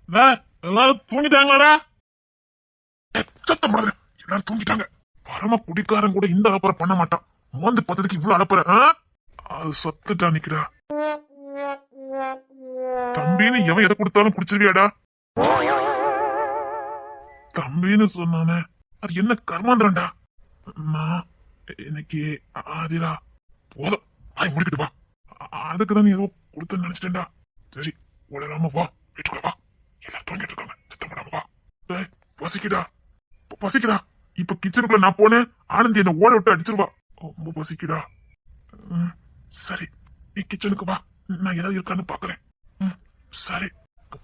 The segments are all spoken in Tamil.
எல்லாரும் தூங்கிட்டாங்களாடா? சத்தம் போடாத, எல்லாரும் தூங்கிட்டாங்க. பரம குடிக்காரன் கூட இந்த அலப்பறை பண்ண மாட்டான். மோந்து பார்த்ததுக்கு இவ்வளவு அலப்பறை. அது சத்துட்டா நிக்கிறா. தம்பின்னு எவன் எதை கொடுத்தாலும் குடிச்சிருவியாடா? தம்பின்னு சொன்னானே, அது என்ன கர்மாந்திரண்டா? நான் இன்னைக்கு ஆதிரா போதும், வாய் முடிக்கிட்டு வா. அதுக்குதான் நீ ஏதோ கொடுத்து நினைச்சிட்டேன்டா. சரி, உடலாம வா, வீட்டுக்குள்ள வா. எல்லாரும் தூங்கிட்டு இருக்காங்க, சத்தம் போடாம வா. பசிக்குதா? பசிக்குதா? இப்ப கிச்சனுக்குள்ள நான் போனேன், ஆனந்தி என்ன ஓட விட்டு அடிச்சிருவா. ரொம்ப பசிக்குதா? சரி, நீ கிச்சனுக்கு வா, நான் ஏதாவது இருக்கான்னு பாக்குறேன். சரி,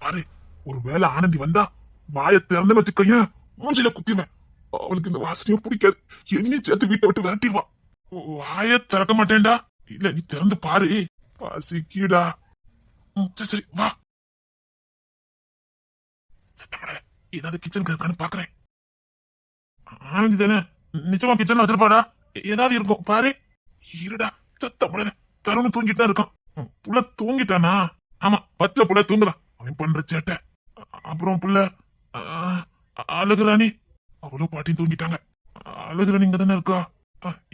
பாரு, ஒரு வேளை ஆனந்தி வந்தா வாயை திறந்து வச்சுக்கைய மூஞ்சில குத்திவேன். அவளுக்கு இந்த வாசனையும் பிடிக்காது, என்னையும் சேர்த்து வீட்டை விட்டு விரட்டிடுவா. வாயை திறக்க மாட்டேன்டா. இல்ல, நீ திறந்து பாரு. பசிக்குடா. சரி சரி, வா. சத்தப்பட, ஏதாவது கிச்சனுக்கு இருக்கான்னு பாக்குறேன். ஆனந்தி தானே, நிச்சயமா கிச்சன்ல வச்சிருப்பாடா. ஏதாவது இருக்கும் பாரு. இருடா, சத்தப்பட. தருண் தூங்கிட்டு தான் இருக்கான். புள்ள தூங்கிட்டானா? ஆமா, பச்சை புள்ள தூங்குறான். அவன் பண்ற சேட்டை. அப்புறம் புள்ள அழகுராணி, அவளும் பாட்டியும் தூங்கிட்டாங்க. அழகுராணி இங்க தானே இருக்கா?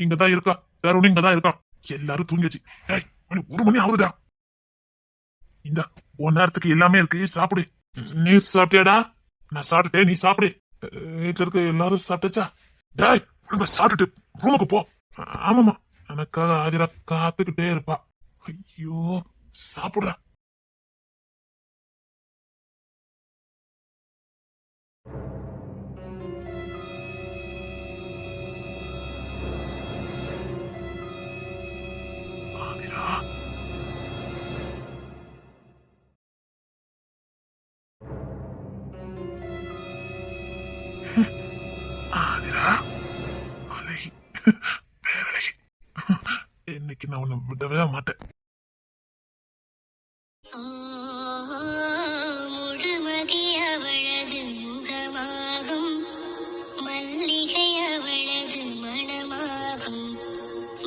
இங்கதான் இருக்கா. தருண் இங்கதான் இருக்கான். எல்லாரும் தூங்கியாச்சு. மணி 1 மணி ஆகுதுடா. இந்த 1 நேரத்துக்கு எல்லாமே இருக்கு, சாப்பிடு. நீ சாப்பிட்டியாடா? நான் சாப்பிட்டுட்டேன், நீ சாப்பிடு. வீட்டுல இருக்க எல்லாரும் சாப்பிட்டாச்சா? டேய், ஒழுங்கா சாப்பிட்டுட்டு ரூமுக்கு போ. ஆமாமா, எனக்காக ஆதிரா காத்துக்கிட்டே இருப்பா. ஐயோ, சாப்பிடுறா. ஆதிரா, ஆதிரா, அழகி, பேரழகி. இன்னைக்கு நான் உன்னை விடவே மாட்டேன். முழுமதி அவளது முகமாகும், மல்லிகை அவளது மணமாகும்,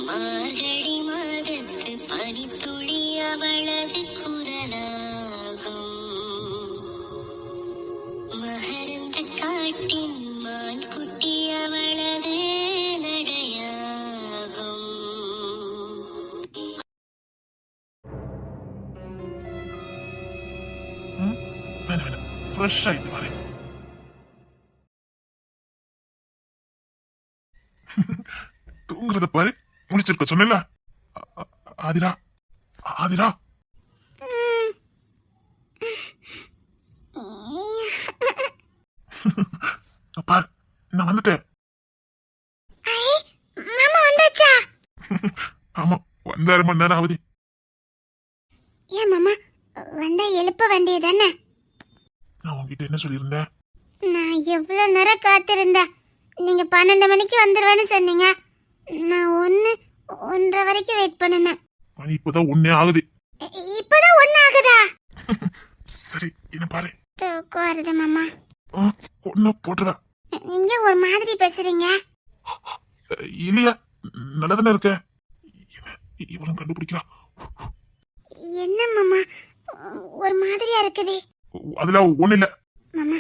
மார்கழி மாதத்து பனித்துளி அவளது குரலாகும், மகரந்த காட்டின் மான் குட்டி அவளது நடையாகும். ஃப்ரெஷ் ஆயிட்டு வரேன். தூங்குறத பாரு, முடிச்சிருக்க சொன்னல. ஆதிரா, ஆதிரா. பாரு, நான் வந்துட்டேன். ஆமா, வந்த 1/2 மணி நேரம் ஆகுது. ஏன் மாமா வந்தா எழுப்ப வேண்டியதானே? நான் உங்ககிட்ட என்ன சொல்லியிருந்தேன்? நான் எவ்வளவு நேரம் காத்திருந்தேன். நீங்க 12 மணிக்கு வந்துருவேன்னு சொன்னீங்க. நான் 1:30 வரைக்கும் வெயிட் பண்ணினேன். மணி இப்பதான் 1 ஆகுது. இப்பதான் 1 ஆகுதா? சரி, என்ன பாரு. தூக்கம் வருது மாமா. கொன்ன போட்டுற. நீங்க ஒரு மாதிரி பேசுறீங்க. இல்லையா, நல்லதானே இருக்க. இவளும் கண்டுபிடிக்கிறா. என்ன மாமா ஒரு மாதிரியா இருக்குது? அதெல்லாம் ஒண்ணு இல்ல மாமா,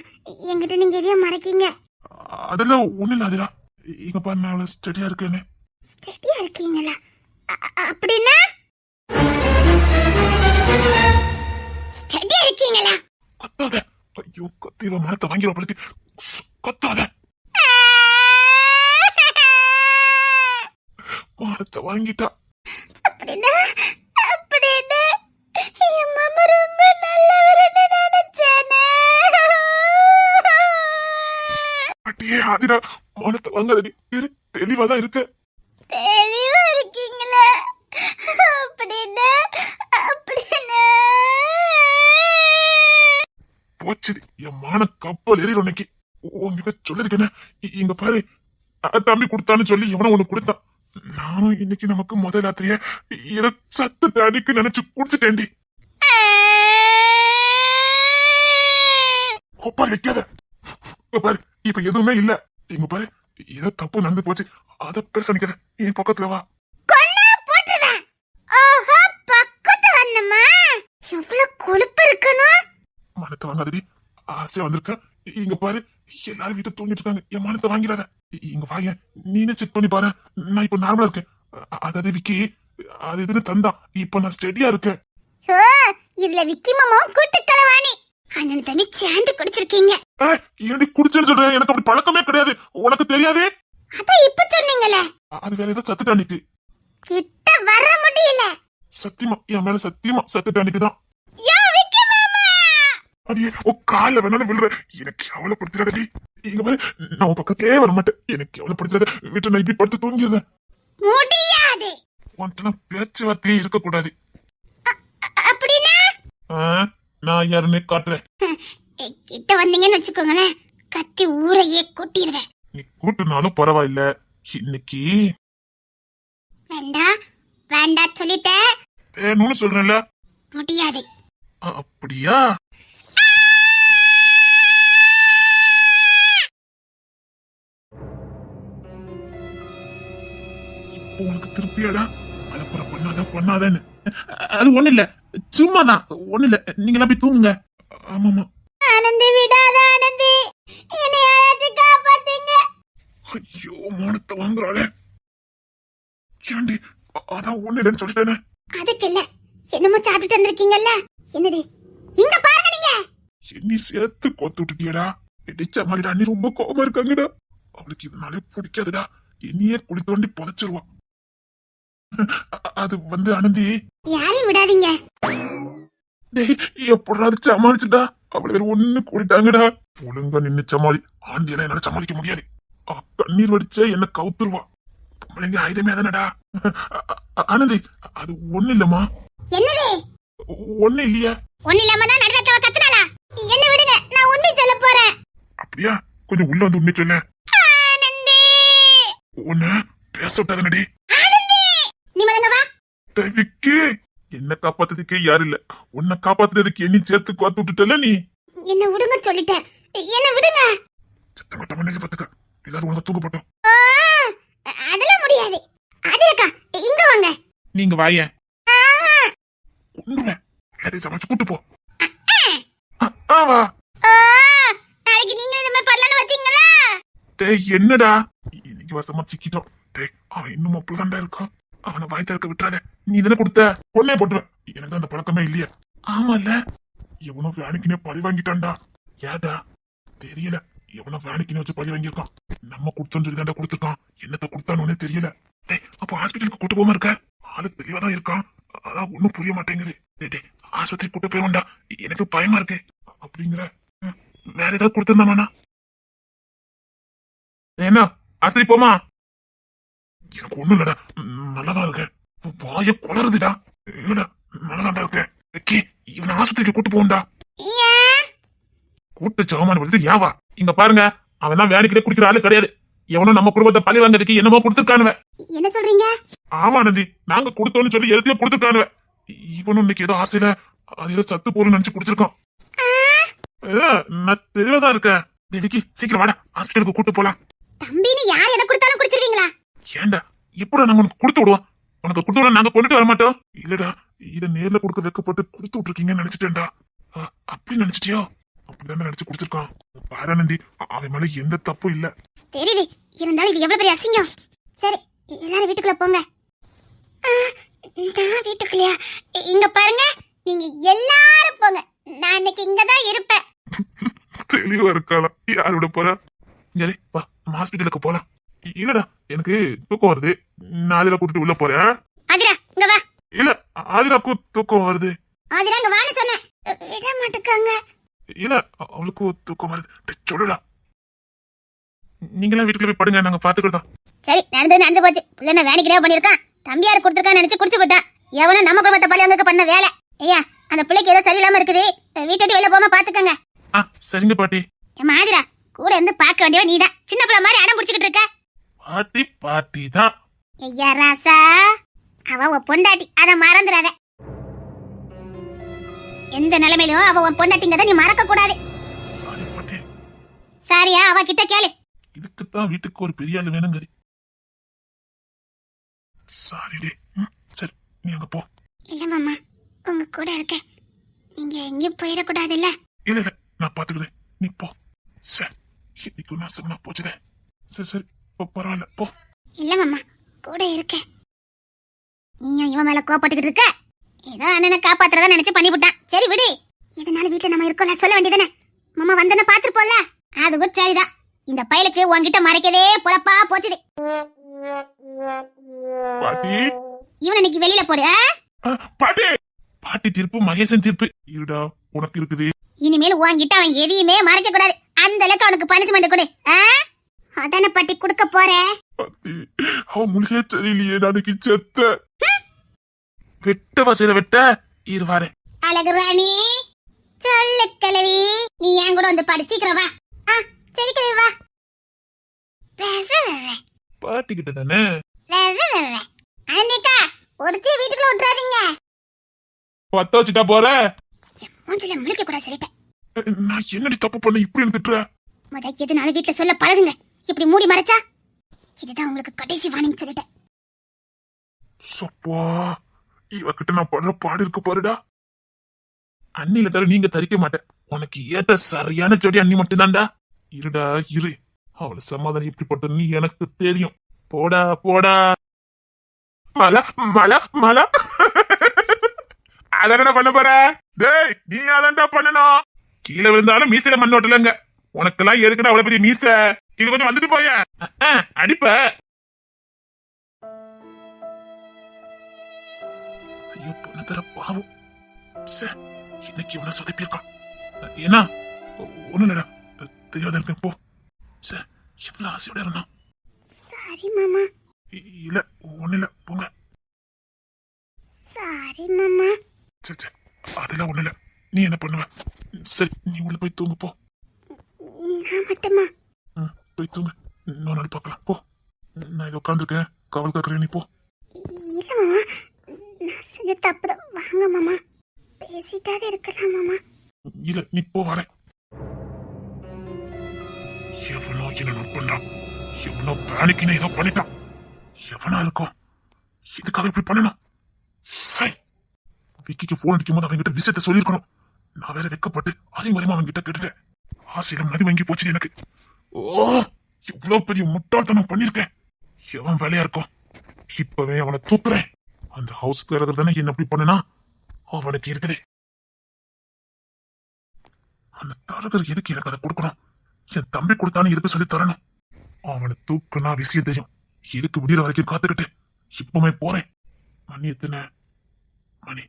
என்கிட்ட நீங்க எதையும் மறைக்கீங்க. அதெல்லாம் ஒண்ணு இல்ல. அதுடா, இங்க பாரு, நான் அவ்வளவு ஸ்டடியா இருக்கேன்னு. ஸ்டடியா இருக்கீங்களா? அப்படின்னா ஸ்டடியா இருக்கீங்களா? கத்தாத. ஐயோ, கத்திவ மரத்தை வாங்கிடுவா பழுக்கு. கத்தாத. மரத்தை வாங்கிட்டா. அப்படின்னா அப்படின்னா என் மாமா ரொம்ப நல்லவர்னு நினைச்சானே. அட்டியே ஆதிரா, மரத்தை வாங்காதடி. தெளிவாதான் இருக்க. தெளிவா இருக்கீங்களா? அப்படின்னா அப்படின்னா போச்சு, என் மான கப்பல் எறிகிற உனக்கு. உங்ககிட்ட சொல்லிருக்கேன். இங்க பாரு, தம்பி கொடுத்தான்னு சொல்லி எவனோ ஒண்ணு கொடுத்தான். நானும் இன்னைக்கு நமக்கு முதல் ராத்திரிய சத்து தடிக்கு நினைச்சு குடிச்சிட்டேன்டி. கொப்பா வைக்காத. பாரு, இப்ப எதுவுமே இல்ல. இங்க பாரு, ஏதோ தப்பு நடந்து போச்சு. அத பேச நிக்கிற. என் பக்கத்துல வா. எவ்வளவு கொழுப்பு இருக்கணும். மனத்தை வாங்காதடி. ஆசையா வந்திருக்க. இங்க பாரு, எல்லாரும் வீட்டை தூங்கிட்டு இருக்காங்க. என் மானத்தை வாங்கிடாத. இங்க வாங்க, நீனே செக் பண்ணி பாரு. நான் இப்ப நார்மலா இருக்கேன். அதாவது விக்கி அது இதுன்னு தந்தான். இப்ப நான் ஸ்டெடியா இருக்கேன். ஓ, இதுல விக்கி மாமாவும் கூட்டுக்களவாணி அண்ணன் தம்பி சேர்ந்து குடிச்சிருக்கீங்க. ஏன்டி குடிச்சேன்னு சொல்றேன்? எனக்கு அப்படி பழக்கமே கிடையாது. உனக்கு தெரியாதே? அதான் இப்ப சொன்னீங்களே. அது வேற ஏதோ சத்து டானிக்கு. கிட்ட வர முடியல. சத்தியமா என் மேல சத்தியமா சத்து டானிக்கு தான். யோ விக்கி மாமா, அடியே உன் கால வேணாலும் விழுற. எனக்கு எவ்வளவுப்படுத்துறாதடி. இங்க பாரு, நான் உன் பக்கத்திலே வர மாட்டேன். எனக்கு எவ்வளவுப்படுத்துறாத. வீட்டை நான் இப்படி படுத்து தூங்கிடுறேன். முடியாது. உன்கிட்ட பேச்சுவார்த்தையே இருக்கக்கூடாது. அப்படின்னா நான் யாருன்னு காட்டுறேன். கிட்ட வந்தீங்கன்னு வச்சுக்கோங்களேன், கத்தி ஊரையே கூட்டிடுவேன். நீ கூட்டுனாலும் பரவாயில்ல. இன்னைக்கு வேண்டாம் வேண்டாம் சொல்லிட்டேன். வேணும்னு சொல்றேன்ல. முடியாது. அப்படியா? இப்போ உனக்கு திருப்தியாடா? அலப்புற பண்ணாதன்னு. அது ஒண்ணு இல்ல, சும்மாதான். ஒண்ணு இல்ல, நீங்க எல்லாம் போய் தூங்குங்க. ஆமாமா. ஆனந்தி விடாத ஆனந்தி, என்னை யாராச்சும் காப்பாத்துங்க. ஐயோ, மோனத்தை வாங்குறாளே. ஏண்டி, அதான் ஒண்ணு இல்லைன்னு சொல்லிட்டேனே. அதுக்கு இல்ல, என்னமோ சாப்பிட்டு வந்திருக்கீங்கல்ல. என்னது? இங்க பாருங்க நீங்க. என்னி சேர்த்து கொத்து விட்டுட்டியடா. இடிச்ச மாதிரிடா, நீ ரொம்ப கோபமா இருக்காங்கடா. அவளுக்கு இதனாலே பிடிக்காதுடா. என்னையே குளி தோண்டி புதைச்சிருவான். அது வந்து ஆனந்தி, யாரையும் விடாதீங்க. எப்படாது சமாளிச்சுடா. அவளை வேற ஒண்ணு கூட்டிட்டாங்கடா. ஒழுங்கா நின்னு சமாளி. ஆண்டியெல்லாம் என்னால சமாளிக்க முடியாது. கண்ணீர் வடிச்ச என்ன கவுத்துருவா. பொம்பளைங்க ஆயுதமே தானடா. ஆனந்தி, அது ஒண்ணு இல்லம்மா. என்னது? ஒண்ணு இல்லையா? ஒண்ணு இல்லாம தான் நடுறக்கவ கத்துனாளா? என்ன விடுங்க, நான் உண்மை சொல்ல போறேன். அப்படியா? கொஞ்சம் உள்ள வந்து உண்மை சொல்ல. ஆனந்தி, உன்ன பேச விட்டாதனடி. ஆனந்தி, நீ மலங்க வா. விக்கி, என்ன காப்பாத்துறதுக்கே யாரு இல்ல. உன்னை காப்பாத்துறதுக்கு என்னி சேர்த்து காத்து விட்டுட்டல நீ. என்ன விடுங்க சொல்லிட்டேன். என்ன விடுங்க. சத்தங்கட்ட மண்ணில பாத்துக்க. எல்லாரும் உனக்கு தூக்க போட்டோம். அதெல்லாம் முடியாது. அதுக்கா இங்க வாங்க. நீங்க வாய. கொண்டுவேன். எல்லாத்தையும் சமைச்சு கூட்டு போ. வா. நாளைக்கு நீங்க இந்த மாதிரி பண்ணலாம்னு வந்தீங்களா? டேய், என்னடா இன்னைக்கு வசமா சிக்கிட்டோம். டேய், அவன் இன்னும் அப்படிதான்டா இருக்கான். அவனை வாய் திறக்க விட்டுறாத. நீ தானே கொடுத்த. கொன்னே போட்டுருவேன். எனக்கு அந்த பழக்கமே இல்லையா? ஆமால, எவனோ வேலைக்குனே பழி வாங்கிட்டான்டா. ஏடா தெரியல. எவனோ வேலைக்குனே வச்சு பழி வாங்கியிருக்கான். நம்ம கொடுத்தோன்னு சொல்லி தாண்டா கொடுத்துருக்கான். என்னத்த கொடுத்தானே தெரியல. டேய், அப்போ ஹாஸ்பிட்டலுக்கு கூட்டு போகாம இருக்க? ஆளு தெளிவாதான் இருக்கான். அதான் ஒன்னும் புரிய மாட்டேங்குது. டேய், ஆஸ்பத்திரி கூட்டு போய் வேண்டா. எனக்கு பயமா இருக்கு. அப்படிங்கிற வேற ஏதாவது கொடுத்திருந்தானா? என்ன ஆஸ்பத்திரி போமா? எனக்கு ஒண்ணும் இல்லடா, நல்லாதான் இருக்கேன். வாய குளறுதுடா. இல்லடா, நல்லாதான்டா இருக்கேன். இவனை ஆஸ்பத்திரிக்கு கூட்டு போகண்டா. கூட்டு சவமான படுத்துட்டு ஏவா? இங்க பாருங்க, அவன் வேலைக்கிட்டே குடிக்கிற ஆளு கிடையாது. எவனும் நம்ம குடும்பத்தை பழி வாங்கிறதுக்கு என்னமோ கொடுத்துருக்கானுவ. என்ன சொல்றீங்க? ஆமா நந்தி, நாங்க கொடுத்தோன்னு சொல்லி எழுதிய கொடுத்துருக்கானுவ. இவனும் இன்னைக்கு ஏதோ ஆசையில அது ஏதோ சத்து போல நினைச்சு குடிச்சிருக்கான். நான் தெளிவாதான் இருக்கேன். விக்கி, சீக்கிரம் வாடா, ஹாஸ்பிட்டலுக்கு கூட்டு போலாம். தம்பின்னு யார் எதை கொடுத்தாலும் குடிச்சிருவீங்களா? ஏண்டா, எப்படா நாங்க உனக்கு கொடுத்து விடுவோம்? உனக்கு கொடுத்து விட நாங்க கொண்டுட்டு வர மாட்டோம். இல்லடா, இத நேர்ல கொடுக்க வைக்கப்பட்டு கொடுத்து விட்டுருக்கீங்கன்னு நினைச்சிட்டேன்டா. அப்படி நினைச்சிட்டியோ? அப்படிதான் நினைச்சு கொடுத்துருக்கான். பாரானந்தி, அவன் மேல எந்த தப்பும் இல்ல. தெரியுது, இருந்தாலும் இது எவ்வளவு பெரிய அசிங்கம். சரி, எல்லாரும் வீட்டுக்குள்ள போங்க. நான் வீட்டுக்குள்ளயா? இங்க பாருங்க, நீங்க எல்லாரும் போங்க. நான் இன்னைக்கு இங்கதான் இருப்பேன். தெளிவா இருக்கலாம். யாரோட போறா? சரி வா, நம்ம ஹாஸ்பிட்டலுக்கு போலாம். இல்லடா, எனக்கு தூக்கம் வருது. நான் ஆதிரா கூட்டிட்டு உள்ள போறேன். ஆதிரா, இங்க வா. இல்ல, ஆதிராக்கு தூக்கம் வருது. ஆதிரா, இங்க வான்னு சொன்னேன். விட மாட்டேக்காங்க. இல்ல, அவளுக்கு தூக்கம் வருது. சொல்லுடா. நீங்களாம் வீட்டுக்குள்ள போய் படுங்க, நாங்க பாத்துக்கிட்டோம். சரி, நடந்து போச்சு. பிள்ளை நான் வேணிக்கிறே பண்ணிருக்கான். தம்பியார் கொடுத்துருக்கான்னு நினைச்சு குடிச்சு போட்டான். எவனும் நம்ம குடும்பத்தை பழி வாங்க பண்ண வேலை. ஐயா, அந்த பிள்ளைக்கு ஏதோ சரியில்லாம இருக்குது. வீட்டை விட்டு வெளில போகாம பாத்துக்கங்க. சரிங்க பாட்டி. ஆதிரா, கூட இருந்து பார்க்க வேண்டியவ நீதான். சின்ன பிள்ளை மாதிரி அடம் பிடிச்சிக்கிட்டு இருக்க. பாட்டி தான். ஐயா ராசா, அவ உன் பொண்டாட்டி, அத மறந்துடாத. எந்த நிலைமையிலும் அவ உன் பொண்டாட்டிங்கத நீ மறக்க கூடாது. சாரி பாட்டி. சாரியா? அவ கிட்ட கேளு. இதுக்குத்தான் வீட்டுக்கு ஒரு பெரிய ஆளு வேணுங்கறி. சாரிடி. சரி, நீ அங்க போ. இல்ல மாமா, உங்க கூட இருக்க. நீங்க எங்கேயும் போயிடக்கூடாது இல்ல? இல்ல, நான் பாத்துக்கிறேன். நீ போ. சரி, இன்னைக்கு நான் சொன்னா போச்சுதே. சரி சரி, பரவாயில்ல போ. இல்ல மாமா, கூட இருக்க. நீயும் இவன் மேல கோபப்பட்டுக்கிட்டு இருக்க. ஏதோ அண்ணனை காப்பாத்துறதா நினைச்சு பண்ணிவிட்டான். சரி விடு. இதனால வீட்டுல நம்ம இருக்கோம்ல, சொல்ல வேண்டியதானே. மாமா வந்தன பாத்துருப்போம்ல. அதுவும் சரிதான். இந்த பயலுக்கு உன்கிட்ட மறைக்கதே பொழப்பா போச்சுது. பாட்டி, இவன் இன்னைக்கு வெளியில போடு. பாட்டி. பாட்டி தீர்ப்பு மகேசன் தீர்ப்பு. இருடா, உனக்கு இருக்குது. இனிமேல் உன்கிட்ட அவன் எதையுமே மறைக்க கூடாது. அந்த அளவுக்கு அவனுக்கு பனிஷ்மெண்ட் கொடு. அதான பாட்டி கொடுக்க போறேன். அவன் முழுகே சரியில்லையே, நாளைக்கு செத்த. வெட்ட வசையில வெட்ட இருவாரு. அழகு ராணி, சொல்லு கிழவி. நீ என் கூட வந்து படிச்சுக்கிற வா. சரி கிழவி வா. பாட்டி கிட்ட தானே. அன்னிக்கா ஒருத்தி வீட்டுக்குள்ள விட்டுறாதீங்க. பத்த வச்சுட்டா போற. மூஞ்சில முழிக்க கூடாது சொல்லிட்டேன். நான் என்னடி தப்பு பண்ண இப்படி திட்டுற? எதுனாலும் வீட்டுல சொல்ல பழகுங்க. இப்படி மூடி மறைச்சா இதுதான் உங்களுக்கு கடைசி வார்னிங் சொல்லிட்டேன். சப்பா, இவகிட்ட நான் படுற பாடு இருக்கு பாருடா. அண்ணி லெட்டர் நீங்க தரிக்க மாட்டேன். உனக்கு ஏத்த சரியான ஜோடி அண்ணி மட்டும் தான்டா. இருடா இரு, அவளை சமாதானம் எப்படி படுத்த நீ எனக்கு தெரியும். போடா போடா. மலா மலா மலா. அதான் பண்ண போற? டேய், நீ அதான்டா பண்ணணும். கீழே விழுந்தாலும் மீசையில மண் ஓட்டலங்க. உனக்கெல்லாம் எதுக்குடா அவ்வளவு பெரிய மீச? இது கொஞ்சம் வந்துட்டு போய அடிப்ப. ஐயோ, பொண்ணு தர பாவம். இன்னைக்கு இவனை சொதப்பியிருக்கான். ஏன்னா ஒண்ணு இல்லடா, தெரியாத இருக்கேன். போ. எவ்வளவு ஆசையோட இருந்தான். சாரி மாமா. இல்ல ஒண்ணு இல்ல, போங்க. சாரி மாமா. சரி, அதெல்லாம் ஒண்ணு இல்ல. நீ என்ன பண்ணுவ? சரி, நீ உள்ள போய் தூங்கு போ. நான் மட்டுமா? போய் தூங்கு, இன்னொரு நாள் பார்க்கலாம். போ. நான் இதை உட்காந்துருக்கேன், கவல் காக்குறேன், நீ போ. இல்ல மாமா, நான் செஞ்ச தப்புதான். வாங்க மாமா, பேசிட்டாவே இருக்கலாம் மாமா. இல்ல, நீ போ, வரேன். எவனோ என்ன நோட் பண்றான். எவனோ பிராணிக்கு ஏதோ பண்ணிட்டான். எவனா இருக்கும்? இதுக்காக இப்படி பண்ணணும்? சரி, விக்கிக்கு போன் அடிக்கும் போது அவங்கிட்ட விஷயத்த சொல்லிருக்கணும். நான் வேற வெக்கப்பட்டு அறிமுறைமா அவங்கிட்ட கேட்டுட்டேன். ஆசையில மதி வாங்கி போச்சு எனக்கு. ஓ, இவ்வளவு பெரிய முட்டாள்தனம் பண்ணிருக்கேன். எவன் வேலையா இருக்கும்? இப்பவே அவனை தூக்குறேன். அந்த ஹவுஸ் கிளர்க்கு தானே என்ன அப்படி பண்ணனா? அவனுக்கு இருக்குது. அந்த தரகர் எதுக்கு எனக்கு அதை கொடுக்கணும்? என் தம்பி கொடுத்தானு எதுக்கு சொல்லி தரணும்? அவனை தூக்குனா விஷயம் தெரியும். எதுக்கு முடிகிற வரைக்கும் காத்துக்கிட்டு இப்பவுமே போறேன். மணி எத்தனை மணி?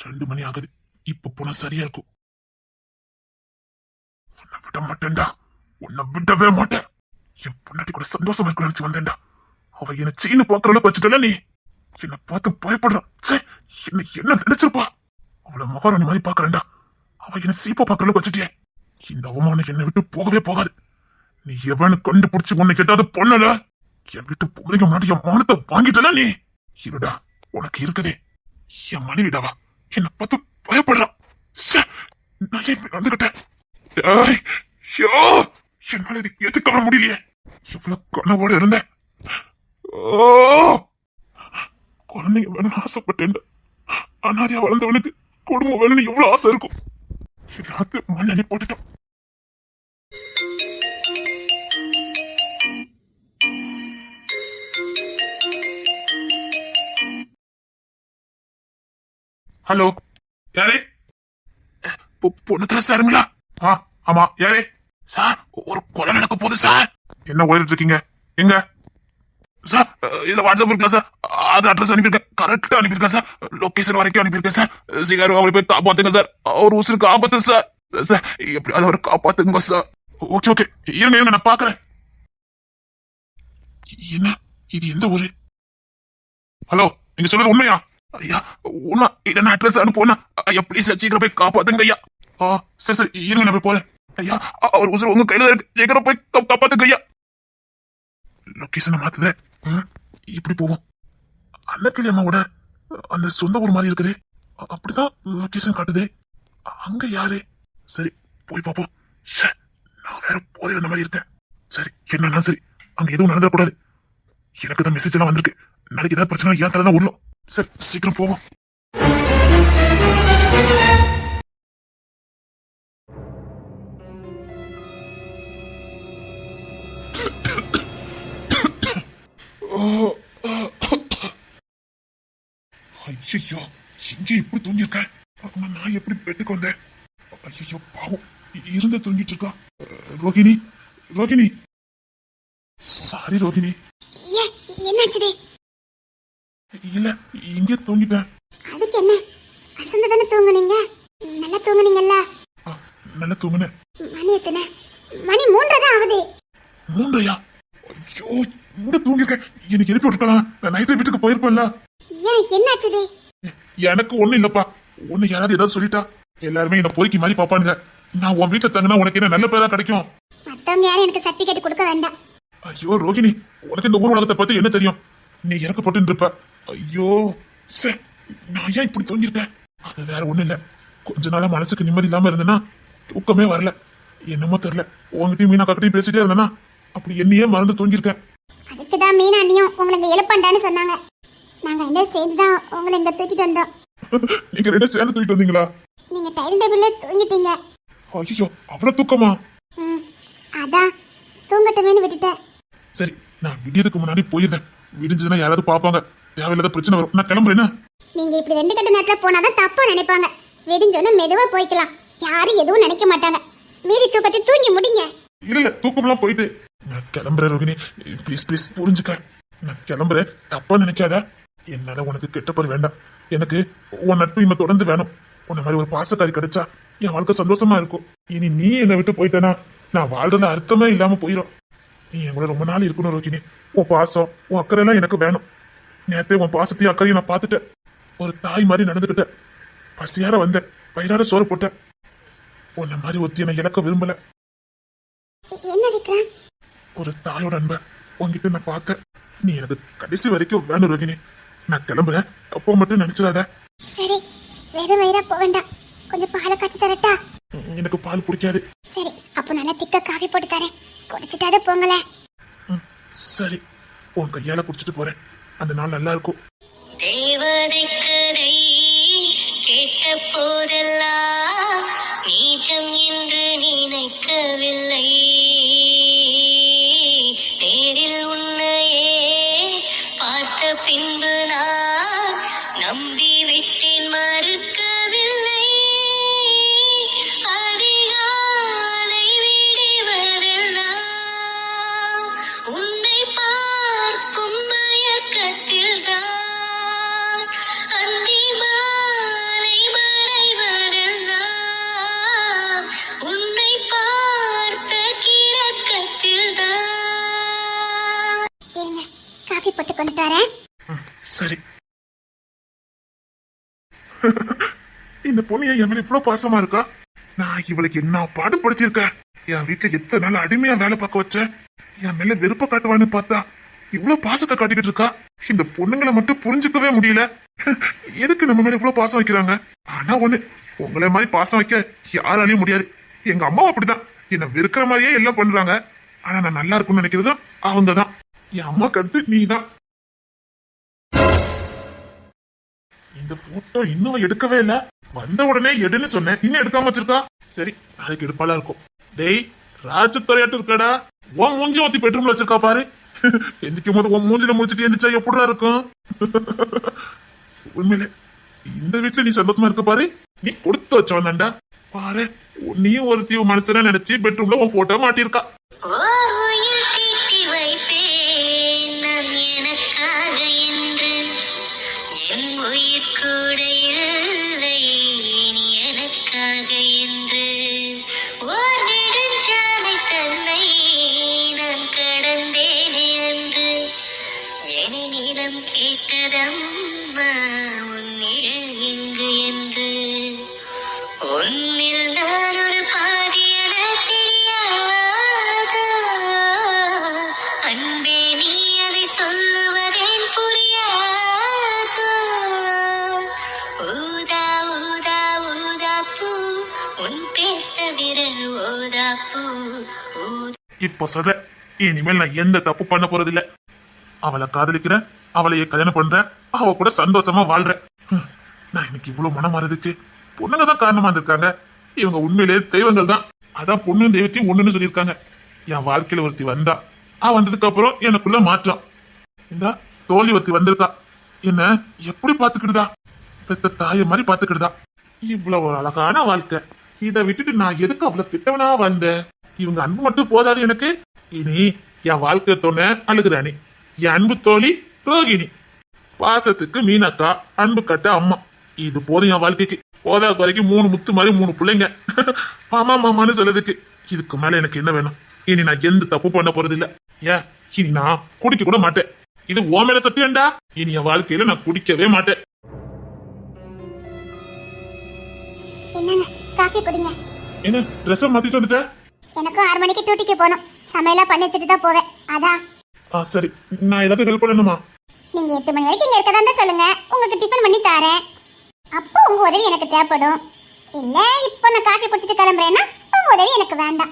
2 மணி ஆகுது. இப்ப போனா சரியா இருக்கும். உன்னை விட மாட்டேன்டா, உன்னை விடவே மாட்டேன். என் பொண்டாட்டி கூட சந்தோஷமா இருக்க நினைச்சு வந்தேன்டா. அவ என்ன செயின்னு பாக்குற அளவுக்கு வச்சுட்டல. நீ என்ன பார்த்து பயப்படுறான். என்ன நினைச்சிருப்பா? அவளை மகாராணி மாதிரி பாக்குறேன்டா. அவ என்ன சீப்பா பாக்குற அளவுக்கு வச்சுட்டியே. இந்த அவமானம் என்னை விட்டு போகவே போகாது. நீ எவனு கண்டுபிடிச்சு உன்னை ஏதாவது பண்ணல, என் வீட்டு பொம்பளைங்க முன்னாடி என் மானத்தை வாங்கிட்டல. நீ இருடா, உனக்கு இருக்குதே. என் மனைவிடாவா என்ன பார்த்து பயப்படுறான். நான் ஏன் வந்துகிட்டேன்? என்னால இது எதுக்காக முடியலையே. எவ்வளவு கனவோட இருந்தேன். குழந்தைங்க வேணும்னு ஆசைப்பட்டேன். அனாரியா வளர்ந்தவனுக்கு குடும்பம் வேணும்னு எவ்வளவு ஆசை இருக்கும். எல்லாத்தையும் மண்ணி போட்டுட்டான். ஹலோ, யாரே? பொண்ணு சாருங்களா? ஆமா, யாரே? சார், ஒரு கொலை நடக்க போகுது சார். என்ன ஓடிட்டு இருக்கீங்க? எங்க சார்? இதுல வாட்ஸ்அப் இருக்கா சார்? அது அட்ரஸ் அனுப்பியிருக்கேன், கரெக்டா அனுப்பியிருக்கேன் சார். லொகேஷன் வரைக்கும் அனுப்பியிருக்கேன் சார். சீக்கிரம் அவரை போய் காப்பாத்துங்க சார். அவர் உசுருக்கு ஆபத்து சார். சார், எப்படியாவது அவரை காப்பாத்துங்க சார். ஓகே ஓகே, இருங்க நான் பாக்குறேன். என்ன இது? எந்த ஊரு? ஹலோ, நீங்க சொல்றது உண்மையா? ஐயா, உண்மை. இல்ல அட்ரஸ் அனுப்புனா ஐயா, ப்ளீஸ் சீக்கிரம் போய் காப்பாத்துங்க ஐயா. சரி சரி, இருங்க நான் போய் போறேன். ஐயா, அவர் உசுறு உங்க கையில இருக்கு. சீக்கிரம் போய் காப்பாத்துங்க ஐயா. லொகேஷனை மாத்துத. இப்படி போவோம். அண்ணக்கிளி அம்மாவோட அந்த சொந்த ஊர் மாதிரி இருக்குது. அப்படிதான் லொகேஷன் காட்டுது. அங்க யாரு? சரி, போய் பாப்போம். நான் வேற போதையில இந்த மாதிரி இருக்கேன். சரி, என்னன்னா சரி, அங்க எதுவும் நடந்துடக்கூடாது. எனக்கு தான் மெசேஜ் எல்லாம் வந்திருக்கு. நாளைக்கு ஏதாவது பிரச்சனை ஏன் தலை தான் உருளும். சரி, சீக்கிரம் போவோம். ஐயோ, இங்க இப்படி தூங்கியிருக்கேன். அப்புறமா நான் எப்படி பெட்டுக்கு வந்தேன்? ஐயோ பாவம், இருந்து தூங்கிட்டு இருக்கா. ரோகிணி, ரோகிணி, சாரி ரோகிணி. ஏன் என்னாச்சுடி? இல்ல, இங்கே தூங்கிட்டேன். அதுக்கு என்ன, அசந்து தானே தூங்குனீங்க? நல்லா தூங்குனீங்கல்ல? ஆ, நல்லா தூங்குனேன். மணி எத்தனை? மணி 3 தான் ஆகுது. 3:30? ஐயோ, இங்க தூங்கிருக்கேன். எனக்கு எழுப்பி விட்டுருக்கலாம். நான் நைட்டு வீட்டுக்கு போயிருப்பேன்ல. ஏன் என்னாச்சுடி? எனக்கு ஒண்ணும் இல்லப்பா. ஒண்ணு யாராவது ஏதாவது சொல்லிட்டா எல்லாருமே என்ன பொறுக்கி மாதிரி பாப்பானுங்க. நான் உன் வீட்டுல தங்கினா உனக்கு என்ன நல்ல பேரா கிடைக்கும்? மத்தவங்க யாரும் எனக்கு சர்டிபிகேட் கொடுக்க வேண்டாம். ஐயோ ரோகிணி, உனக்கு இந்த ஊர் உலகத்தை பத்தி என்ன தெரியும்? நீ இறக்கப்பட்டு இருப்ப. ஐயோ சே, நான் ஏன் இப்படி தூங்கிருக்கேன்? அது வேற ஒண்ணு இல்ல. கொஞ்ச நாளா மனசுக்கு நிம்மதி இல்லாம இருந்தேன்னா தூக்கமே வரல. என்னமோ தெரியல, உங்ககிட்டயும் மீனா காக்கிட்டையும் பேசிட்டே இருந்தேன்னா அப்படி என்னையே மறந்து தூங்கிருக்கேன். அதுக்குதான் மீனா அண்ணியும் உங்களை இங்க எழுப்பண்டான்னு சொன்னாங்க. நாங்க 2 சேர்ந்துதான் உங்களை இங்க தூக்கிட்டு வந்தோம். நீங்க 2 சேர்ந்து தூக்கிட்டு வந்தீங்களா? நீங்க டைம் டேபிள்ல தூங்கிட்டீங்க. ஐயோ, அவ்வளவு தூக்கமா? அதான் தூங்கட்டுமேனு விட்டுட்டேன். சரி, நான் விடியதுக்கு முன்னாடி போயிருந்தேன். விடிஞ்சதுன்னா யாராவது பாப்பாங்க, தேவையில்லாத பிரச்சனை வரும். நான் கிளம்புறேன். நீங்க இப்படி 2 கட்ட நேரத்துல போனாதான் தப்பா நினைப்பாங்க. விடிஞ்சோன்னு மெதுவா போய்க்கலாம், யாரும் எதுவும் நினைக்க மாட்டாங்க. மீறி தூக்கத்தை தூங்கி முடிங்க. இல்ல, தூக்கம்லாம் போயிட்டு நான் கிளம்புறேன் ரோகிணி. ப்ளீஸ் ப்ளீஸ் புரிஞ்சுக்க. நான் கிளம்புறேன், தப்பா நினைக்காத. என்னால உனக்கு கெட்ட பேர் வேண்டாம். எனக்கு உன் நட்பு இன்னும் தொடர்ந்து வேணும். உன்ன மாதிரி ஒரு பாசக்காரி கிடைச்சா என் வாழ்க்கை சந்தோஷமா இருக்கும். இனி நீ என்னை விட்டு போயிட்டேனா நான் வாழ்றதுல அர்த்தமே இல்லாம போயிடும். நீ என் கூட ரொம்ப நாள் இருக்கணும் ரோகிணி. உன் பாசம், உன் அக்கறை எல்லாம் எனக்கு வேணும். நேரத்தை உன் பாசத்தையும் அக்கறையும் நான் பார்த்துட்டேன். ஒரு தாய் மாதிரி நடந்துகிட்டேன். பசியார வந்தேன், வயிறார சோறு போட்டேன். உன்ன மாதிரி ஒத்தி என்னை இழக்க விரும்பல. என்ன விக்ரம்? ஒரு தாயோட அன்பை உன்கிட்ட நான் பார்த்தேன். நீ எனக்கு கடைசி வரைக்கும் வேணும் ரோகிணி. நான் கிளம்புறேன், அப்போ மட்டும் நினைச்சிடாத. சரி, வெறும் வயிறா போக வேண்டாம். கொஞ்சம் பாலை காய்ச்சி தரட்டா? எனக்கு பால் பிடிக்காது. சரி, அப்போ நல்லா திக்கா காஃபி போட்டு தரேன், குடிச்சிட்டாத போங்களே. சரி, உன் கையால குடிச்சிட்டு போறேன். அந்த நாள் நல்லா இருக்கும். தேவதை கதை கேட்ட போதெல்லாம் நீச்சம் என்று நினைக்கவில்லை. நேரில் உன்னையே பார்த்த பின்பு நான் நம்பி விட்டேன், மறுக்கவில்லை. அதிகாலை விடுவதெல்லாம் உன்னை பார்க்கும் மயக்கத்தில் தான். அந்தி மாலை மறைவதெல்லாம் உன்னை பார்த்த கிறக்கத்தில் தான். இருங்க, காஃபி போட்டு கொண்டுட்டு வரேன். சரி. இந்த பொண்ணு என் மேல இவ்வளவு பாசமா இருக்கா? நான் இவளுக்கு என்ன பாடுபடுத்திருக்கேன்? என் வீட்டுல எத்தனை நாள் அடிமையா வேலை பார்க்க வச்சேன். என் மேல வெறுப்ப காட்டுவான்னு பார்த்தா இவ்வளவு பாசத்தை காட்டிக்கிட்டு இருக்கா. இந்த பொண்ணுங்களை மட்டும் புரிஞ்சுக்கவே முடியல. எதுக்கு நம்ம மேல இவ்வளவு பாசம் வைக்கிறாங்க? ஆனா ஒண்ணு, உங்களை மாதிரி பாசம் வைக்க யாராலையும் முடியாது. எங்க அம்மாவும் அப்படிதான், என்ன வெறுக்கிற மாதிரியே எல்லாம் பண்றாங்க. ஆனா நான் நல்லா இருக்கும்னு நினைக்கிறதும் அவங்கதான். என் அம்மா கட்டு நீதான். இந்த போட்டோ இன்னும் எடுக்கவே இல்ல. வந்த உடனே எடுன்னு சொன்னேன், இன்னும் எடுக்காம வச்சிருக்கா. சரி, நாளைக்கு எடுப்பாளா இருக்கும். டேய், ராஜத்துறையாட்டு இருக்கடா. உன் மூஞ்சி ஊத்தி பெட்ரூம்ல வச்சிருக்கா பாரு. எந்திக்கும் போது உன் மூஞ்சில முடிச்சிட்டு எந்திரிச்சா எப்படிடா இருக்கும்? உண்மையிலே இந்த வீட்டுல நீ சந்தோஷமா இருக்க பாரு. நீ கொடுத்து வச்சவன் தான்டா பாரு. நீயும் ஒருத்தி மனுஷன நினைச்சு பெட்ரூம்ல உன் போட்டோ மாட்டிருக்கா. ஓர் உயிர் தீட்டி வைப்பேன் நான் எனக்காக என்று. என் உயிர் கூட இல்லை நீ எனக்காக என்று. ஓர் நெடுஞ்சாலை தன்னை நான் கடந்தேனே அன்று. என் நிலம் கேட்டதம்மா உன் நிழல் எங்கு என்று. உன்னில் நான் ஒரு பாதி என தெரியாதா? அன்பே நீ அதை சொல்லுவதேன் புரியாதா? ஊதா ஊதா ஊதா பூ உன் பேர் தவிர ஊதா பூ ஊதா. இப்ப சொல்ற, இனிமேல் நான் எந்த தப்பு பண்ண போறதில்ல. அவளை காதலிக்கிறேன், அவளையே கல்யாணம் பண்றேன், அவ கூட சந்தோஷமா வாழ்றேன். நான் எனக்கு இவ்வளவு மனம் மாறதுக்கு பொண்ணுங்க தான் காரணமா இருந்திருக்காங்க. இவங்க உண்மையிலேயே தெய்வங்கள் தான். அதான் பொண்ணு தெய்வத்தையும் ஒண்ணுன்னு சொல்லியிருக்காங்க. என் வாழ்க்கையில ஒருத்தி வந்தா, வந்ததுக்கு அப்புறம் எனக்குள்ள மாற்றம். இந்த தோழி ஒருத்தி வந்திருக்கா, என்ன எப்படி பாத்துக்கிட்டுதா? பெத்த தாய மாதிரி பாத்துக்கிட்டுதா. இவ்வளவு ஒரு அழகான வாழ்க்கை. இதை விட்டுட்டு நான் எதுக்கு அவ்வளவு கிட்டவனா வந்தேன்? இவங்க அன்பு மட்டும் போதாது எனக்கு. இனி என் வாழ்க்கை தோண அழுகுறானி, என் அன்பு தோழி ரோகிணி, பாசத்துக்கு மீனாக்கா, அன்பு கட்ட அம்மா. இது போதும் என் வாழ்க்கைக்கு. போதா குறைக்கு 3 முத்து மாதிரி 3 பிள்ளைங்க. மாமா மாமான்னு சொல்றதுக்கு இதுக்கு மேல எனக்கு என்ன வேணும்? இனி நான் எந்த தப்பு பண்ண போறது இல்ல. ஏன் இனி நான் குடிக்க கூட மாட்டேன். இது ஓ மேல சத்தியம்டா. இனி என் வாழ்க்கையில நான் குடிக்கவே மாட்டேன். என்னங்க காஃபி குடிங்க. என்ன ட்ரெஸ் மாத்திட்டு வந்துட்ட? எனக்கும் 6 மணிக்கு டியூட்டிக்கு போகணும். சமையலா பண்ணி வச்சுட்டு தான் போவேன். அதான். சரி, நான் ஏதாவது ஹெல்ப் பண்ணணுமா? நீங்க 8 மணி வரைக்கும் இங்க இருக்கதா இருந்தா சொல்லுங்க, உங்களுக்கு டிஃபன் பண்ணி தரேன். அப்போ உங்க உதவி எனக்கு தேவைப்படும். இல்ல இப்போ நான் காஃபி குடிச்சிட்டு கிளம்புறேன்னா உங்க உதவி எனக்கு வேண்டாம்.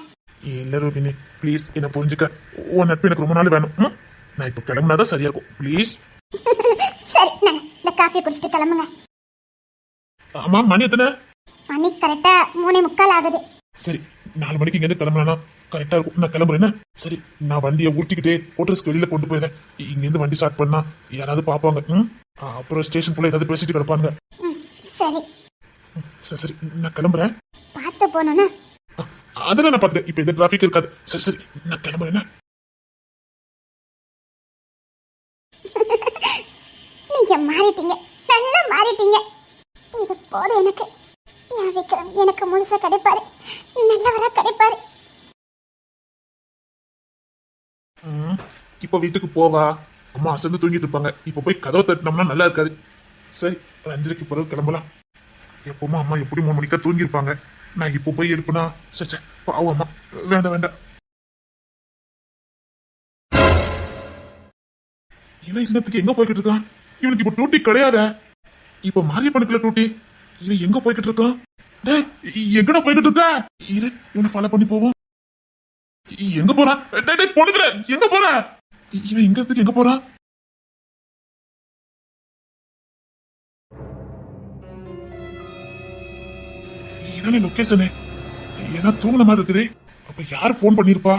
இல்ல ரோகிணி, ப்ளீஸ் என்ன புரிஞ்சுக்க. உன் நட்பு எனக்கு ரொம்ப நாள் வேணும். நான் இப்ப கிளம்புனாதான் சரியா இருக்கும். ப்ளீஸ். சரி, நாங்க இந்த காஃபி குடிச்சிட்டு கிளம்புங்க. ஆமா, மணி எத்தனை? மணி கரெக்டா 3:45 ஆகுது. சரி, 4 மணிக்கு இங்க இருந்து கிளம்புனா கரெக்டா இருக்கும். நான் கிளம்புறேன். சரி, நான் வண்டியை ஊட்டிக்கிட்டே கோட்டர்ஸ்க்கு வெளியில கொண்டு போயிடுறேன். இங்க இருந்து வண்டி ஸ்டார்ட் பண்ணா யாராவது பாப்பாங்க. அப்புறம் ஸ்டேஷன் போல ஏதாவது பேசிட்டு கிடப்பாங்க. சரி சரி சரி, நான் கிளம்புறேன். பார்த்து போகணும்னா அதெல்லாம் நான் பாத்துட்டேன். இப்ப எந்த டிராபிக் இருக்காது. சரி சரி, நான் கிளம்புறேன். நீங்க மாறிட்டீங்க, நல்லா மாறிட்டீங்க. இது போதும் எனக்கு. என் விக்ரம் எனக்கு முழுசா கிடைப்பாரு, நல்லவரா கிடைப்பாரு. இப்ப வீட்டுக்கு போவா. அம்மா அசந்து தூங்கிட்டு இருப்பாங்க. இப்ப போய் கதவை தட்டினோம்னா நல்லா இருக்காது. சரி, ஒரு 5:30க்கு பிறகு கிளம்பலாம். எப்பவுமா அம்மா எப்படி 3 மணிக்கா தூங்கி இருப்பாங்க. நான் இப்ப போய் இருப்பேனா? சரி சரி, பாவம் அம்மா. வேண்டாம் வேண்டாம். இவன் இன்னத்துக்கு எங்க போய்கிட்டு இருக்கான்? இவனுக்கு இப்ப டூட்டி கிடையாத. இப்ப மாரியப்பனுக்குள்ள டூட்டி. இவன் எங்க போய்கிட்டு இருக்கான்? டேய், எங்கடா போய்கிட்டு இருக்க? இரு, இவனை ஃபாலோ பண்ணி போவோம். எங்க போறான்? டேய் டேய், பொண்ணுங்கற எங்க போற? இவன் எங்க இடத்துக்கு எங்க போறான்? என்ன லொகேஷனு? ஏன்னா தூங்குன மாதிரி இருக்குது. அப்ப யாரு போன் பண்ணிருப்பா?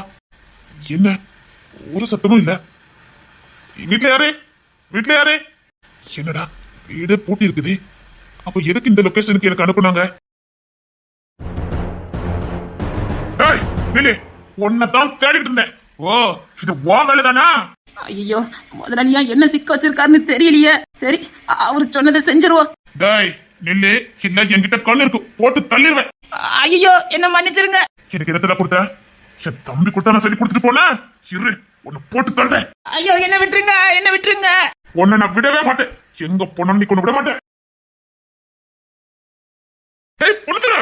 என்ன ஒரு சத்தமும் இல்ல. வீட்டுல யாரு? வீட்டுல யாரு? என்னடா வீடு பூட்டி இருக்குது. அப்ப எதுக்கு இந்த லொகேஷனுக்கு எனக்கு அனுப்புனாங்க? உன்னதான் தேடிட்டு இருந்தேன். ஓ, இது ஓ வேலைதானா? ஐயோ, முதலாளியா என்ன சிக்க வச்சிருக்காருன்னு தெரியலையே. சரி, அவரு சொன்னதை செஞ்சிருவோம். டேய் நில்லு, இல்ல என்கிட்ட கண்ணு இருக்கு, போட்டு தள்ளிடுவேன். ஐயோ, என்ன மன்னிச்சிருங்க. எனக்கு இடத்துல கொடுத்த என் தம்பி கொடுத்தா நான் சொல்லி கொடுத்துட்டு போனேன். இரு, உன்னை போட்டு தள்ளுறேன். ஐயோ, என்ன விட்டுருங்க, என்ன விட்டுருங்க. உன்னை நான் விடவே மாட்டேன். எங்க போன நீ கொண்டு விட மாட்டேன். டேய் பொண்ணுங்கற,